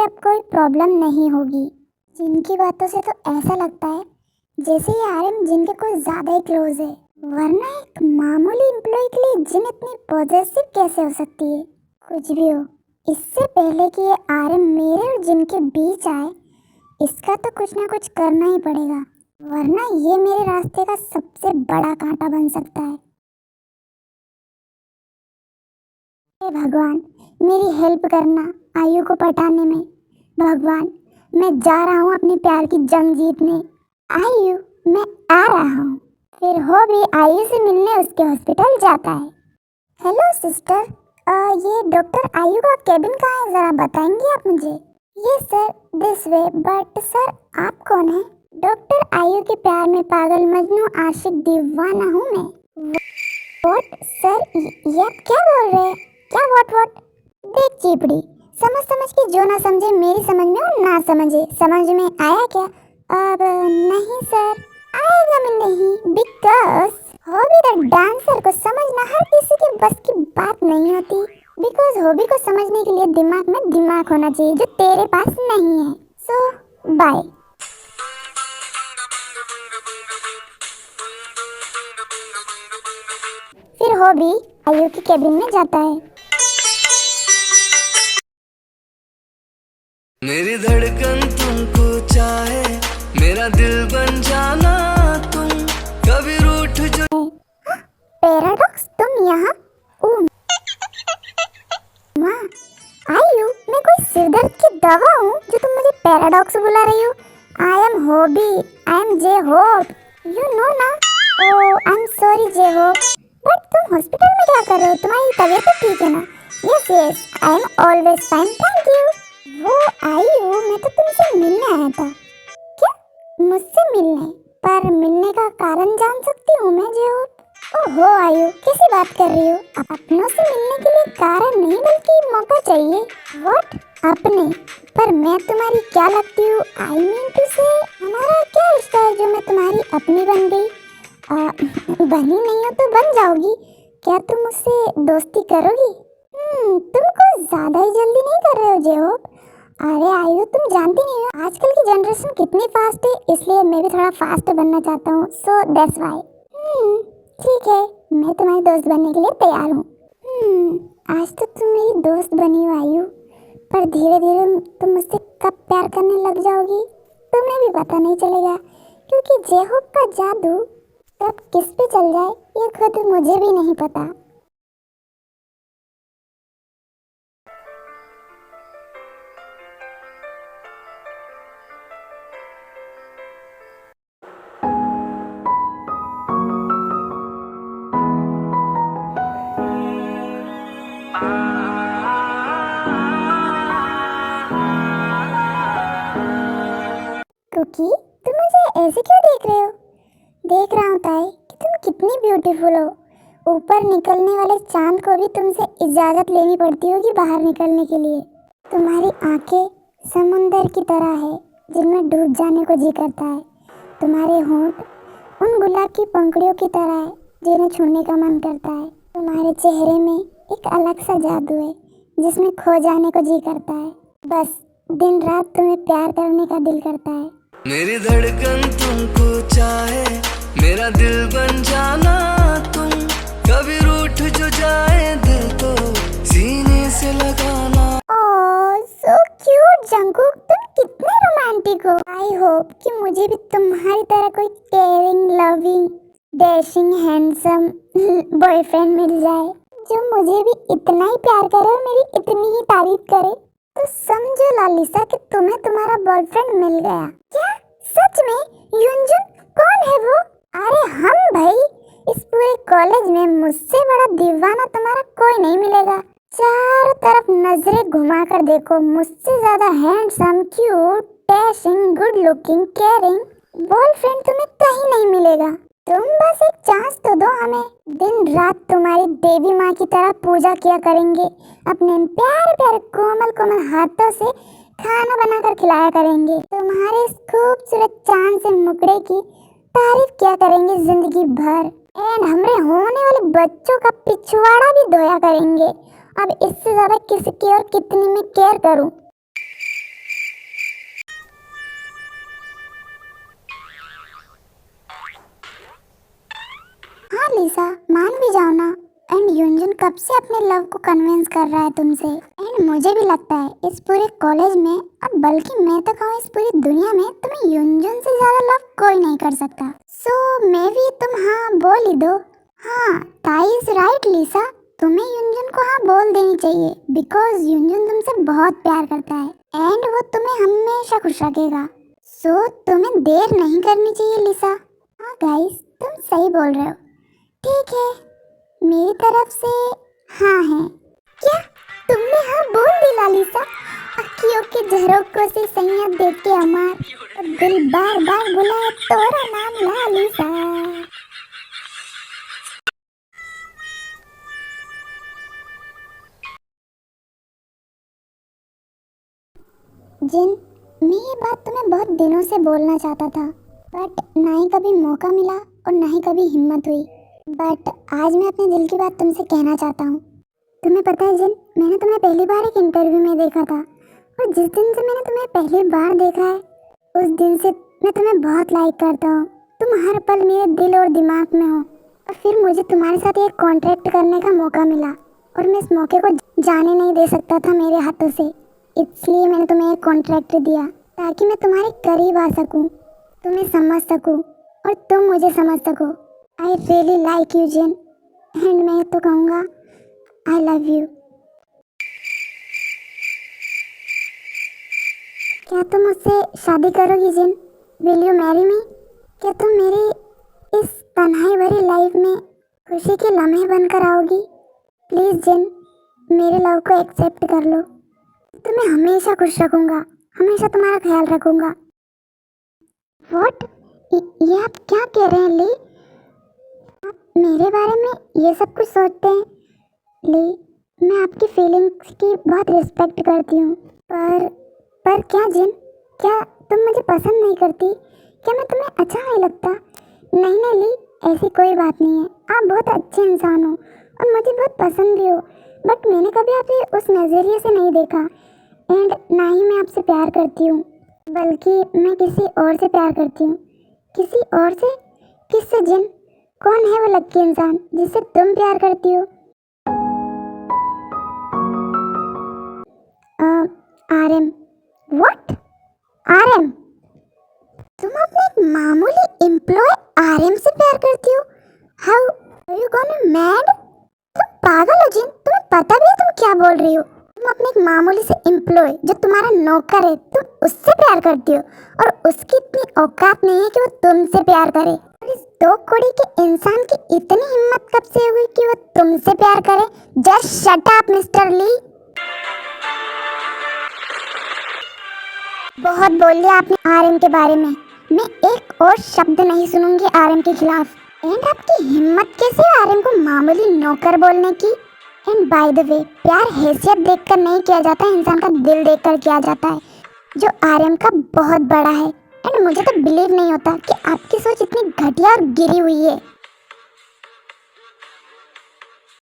अब कोई प्रॉब्लम नहीं होगी। जिनकी बातों से तो ऐसा लगता है जैसे ये आर्यन जिन के कुछ ज़्यादा ही क्लोज है, वरना एक मामूली एम्प्लॉय के लिए जिन इतनी पॉजेसिव कैसे हो सकती है। कुछ भी हो, इससे पहले कि ये आर्यन मेरे और जिन के बीच आए, इसका तो कुछ ना कुछ करना ही पड़ेगा, वरना ये मेरे रास्ते का सबसे बड़ा कांटा बन सकता है। हे भगवान, मेरी हेल्प करना आयु को पटाने में। भगवान, मैं जा रहा हूँ अपने प्यार की जंग जीतने। आयु, मैं आ रहा हूँ। फिर हो भी आयु से मिलने उसके हॉस्पिटल जाता है। हेलो सिस्टर, ये डॉक्टर आयु का केबिन कहाँ है, ज़रा बताएंगे आप मुझे? ये sir, this way. But sir, आप कौन हैं? डॉक्टर आयु के प्यार में पागल मजनू आशिक दीवाना हूँ मैं। व्हाट सर, ये आप क्या बोल रहे हैं? क्या व्हाट? देख चीपड़ी, समझ के जो ना समझे मेरी समझ में और ना समझे, समझ में आया क्या? अब नहीं सर, आएगा में नहीं, बिकॉज हॉबी द डांसर को समझना हर किसी के बस की बात नहीं होती। बिकॉज हॉबी को समझने के लिए दिमाग में दिमाग होना चाहिए, जो तेरे पास नहीं है। सो बाय। फिर हॉबी आयु के केबिन में जाता है। मेरी धड़कन तुमको चाहे, मेरा दिल बन जाना तुम, कभी रूठ जो। पैराडॉक्स, तुम यहाँ? माँ, आयु, मैं कोई सिरदर्द की दवा हूँ जो तुम मुझे पैराडॉक्स बुला रही हो? I am Hobi, I am J Hope, you know ना? Oh, I am sorry J Hope, but तुम हॉस्पिटल में क्या कर रहे हो? तुम्हारी तबीयत तो ठीक है ना? Yes yes, I am always fine, thank you. वो आयु, मैं तो तुमसे मिलने आया था। क्या? मुझसे मिलने? पर मिलने का कारण जान सकती हूँ मैं जे होप? ओहो आयु, कैसी बात कर रही हो? अपनों से मिलने के लिए कारण नहीं बल्कि मौका चाहिए। व्हाट? अपने? पर मैं तुम्हारी क्या लगती हूँ? आई मीन टू से, हमारा क्या रिश्ता है जो मैं तुम्हारी अपनी बन गई? बनी नहीं हो तो बन जाओगी। क्या तुम मुझसे दोस्ती करोगी? तुम कुछ ज्यादा ही जल्दी नहीं कर रहे हो जे होप? अरे आयु, तुम जानती नहीं हो आजकल की जनरेशन कितनी फास्ट है, इसलिए मैं भी थोड़ा फास्ट बनना चाहता हूँ, सो दैट्स व्हाई। ठीक है, मैं तुम्हारी दोस्त बनने के लिए तैयार हूँ। आज तो तुम मेरी दोस्त बनी हो आयु, पर धीरे धीरे तुम मुझसे कब प्यार करने लग जाओगी तुम्हें भी पता नहीं चलेगा, क्योंकि जेहोप का जादू कब किस पे चल जाए ये खुद मुझे भी नहीं पता। कुकी, तुम मुझे ऐसे क्यों देख रहे हो? देख रहा हूँ ताई कि तुम कितनी ब्यूटीफुल हो। ऊपर निकलने वाले चांद को भी तुमसे इजाज़त लेनी पड़ती होगी बाहर निकलने के लिए। तुम्हारी आंखें समुंदर की तरह है जिनमें डूब जाने को जी करता है। तुम्हारे होंठ उन गुलाब की पंखुड़ियों की तरह है जिन्हें छूने का मन करता है। तुम्हारे चेहरे में एक अलग सा जादू है जिसमें खो जाने को जी करता है। बस दिन रात तुम्हें प्यार करने का दिल करता है। मेरी धड़कन तुमको चाहे, मेरा दिल बन जाना तुम, कभी रूठ जो जाए दिल को सीने से लगाना। ओह सो क्यूट जंकुक, तुम कितने रोमांटिक हो। आई होप कि मुझे भी तुम्हारी तरह कोई caring, loving, dashing, handsome boyfriend मिल जाए जो मुझे भी इतना ही प्यार करे और मेरी इतनी ही तारीफ करे। तो समझो लालिसा कि तुम्हें तुम्हारा बॉयफ्रेंड मिल गया। क्या? सच में? युनजुन? कौन है वो? अरे हम भाई, इस पूरे कॉलेज में मुझसे बड़ा दीवाना तुम्हारा कोई नहीं मिलेगा। चारों तरफ नजरें घुमाकर देखो, मुझसे ज्यादा handsome, cute, dashing, good looking, caring boyfriend तुम्हें कहीं नहीं मिलेगा। तुम बस एक चांस तो दो हमें। दिन रात तुम्हारी देवी माँ की तरह पूजा किया करेंगे, अपने प्यारे प्यारे कोमल कोमल हाथों से खाना बनाकर खिलाया करेंगे, तुम्हारे इस खूबसूरत चांद से मुकड़े की तारीफ किया करेंगे जिंदगी भर। एंड हमरे होने वाले बच्चों का पिछवाड़ा भी धोया करेंगे। अब इससे ज्यादा किसकी और कितनी मैं केयर करूं? लिसा, मान भी जाओ ना। एंड युनजुन कब से अपने लव को कन्विंस कर रहा है तुमसे। एंड मुझे भी लगता है इस पूरे कॉलेज में, और बल्कि मैं तो कहूँ इस पूरी दुनिया में, तुम्हें युनजुन से ज्यादा लव कोई नहीं कर सकता। सो मे बी तुम हाँ बोल ही दो। हाँ, ताई इज राइट लिसा, तुम्हें युनजुन को हाँ बोल देनी चाहिए, बिकॉज युनजुन तुमसे बहुत प्यार करता है एंड वो तुम्हें हमेशा खुश रखेगा। सो तुम्हें देर नहीं करनी चाहिए लिसा। हाँ गाइस, तुम सही बोल रहे हो। ठीक है, मेरी तरफ से हाँ है। क्या तुमने हाँ बोल दिला लिसा? अखियों के झरोकों से सैया देख के हमार, और दिल बार बार बुलाए तोरा नाम ला लिसा। जिन, मैं ये बात तुम्हें बहुत दिनों से बोलना चाहता था, बट ना ही कभी मौका मिला और ना ही कभी हिम्मत हुई। बट आज मैं अपने दिल की बात तुमसे कहना चाहता हूँ। तुम्हें पता है जिन, मैंने तुम्हें पहली बार एक इंटरव्यू में देखा था, और जिस दिन से मैंने तुम्हें पहली बार देखा है उस दिन से मैं तुम्हें बहुत लाइक करता हूँ। तुम हर पल मेरे दिल और दिमाग में हो। और फिर मुझे तुम्हारे साथ एक कॉन्ट्रैक्ट करने का मौका मिला, और मैं इस मौके को जाने नहीं दे सकता था मेरे हाथों से। इसलिए मैंने तुम्हें एक कॉन्ट्रैक्ट दिया ताकि मैं तुम्हारे करीब आ सकूं, तुम्हें समझ सकूं और तुम मुझे समझ सको। I really like you Jin, and मैं तो कहूँगा आई लव यू। क्या तुम मुझसे शादी करोगी Jin? Will you marry me? क्या तुम मेरी इस तन्हाई भरी लाइफ में खुशी के लम्हे बनकर आओगी? प्लीज़ जिन, मेरे लव को एक्सेप्ट कर लो। तुम्हें हमेशा खुश रखूंगा, हमेशा तुम्हारा ख्याल रखूंगा। व्हाट? ये आप क्या कह रहे हैं ली? आप मेरे बारे में ये सब कुछ सोचते हैं? ली, मैं आपकी फीलिंग्स की बहुत रिस्पेक्ट करती हूँ, पर क्या जिन, क्या तुम मुझे पसंद नहीं करती? क्या मैं तुम्हें अच्छा नहीं लगता? नहीं नहीं ली, ऐसी कोई बात नहीं है। आप बहुत अच्छे इंसान हो और मुझे बहुत पसंद भी हो, बट मैंने कभी आपसे उस नज़रिए से नहीं देखा, एंड ना ही मैं आपसे प्यार करती हूँ, बल्कि मैं किसी और से प्यार करती हूँ। किसी और से? किससे जिन? कौन है वो लक्की इंसान जिससे तुम प्यार करती हो? आरएम। व्हाट? आरएम? तुम अपने एक मामूली एम्प्लॉय आरएम से प्यार करती हो? How are you gone mad? तुम पागल हो जिन, तुम्हें पता भी है तुम क्या बोल रही हो? तुम अपने एक मामूली से एम्प्लॉय जो तुम्हारा नौकर है, तुम उससे प्यार करती हो, और उसकी इतनी औकात नहीं है कि वो तुमसे प्यार करे। और इस दो कौड़ी के इंसान की इतनी हिम्मत कब से हुई कि वो तुमसे प्यार करे? जस्ट शट अप मिस्टर ली। बहुत बोल लिया आपने आरएम के बारे में। मैं एक और शब्द नहीं सुनूंगी आरएम के खिलाफ। एंड आपकी हिम्मत कैसे आरएम को मामूली नौकर बोलने की? एंड बाय द वे, प्यार हैसियत देखकर नहीं किया जाता, इंसान का दिल देखकर किया जाता है, जो आरएम का बहुत बड़ा है। एंड मुझे तो बिलीव नहीं होता कि आपकी सोच इतनी घटिया और गिरी हुई है।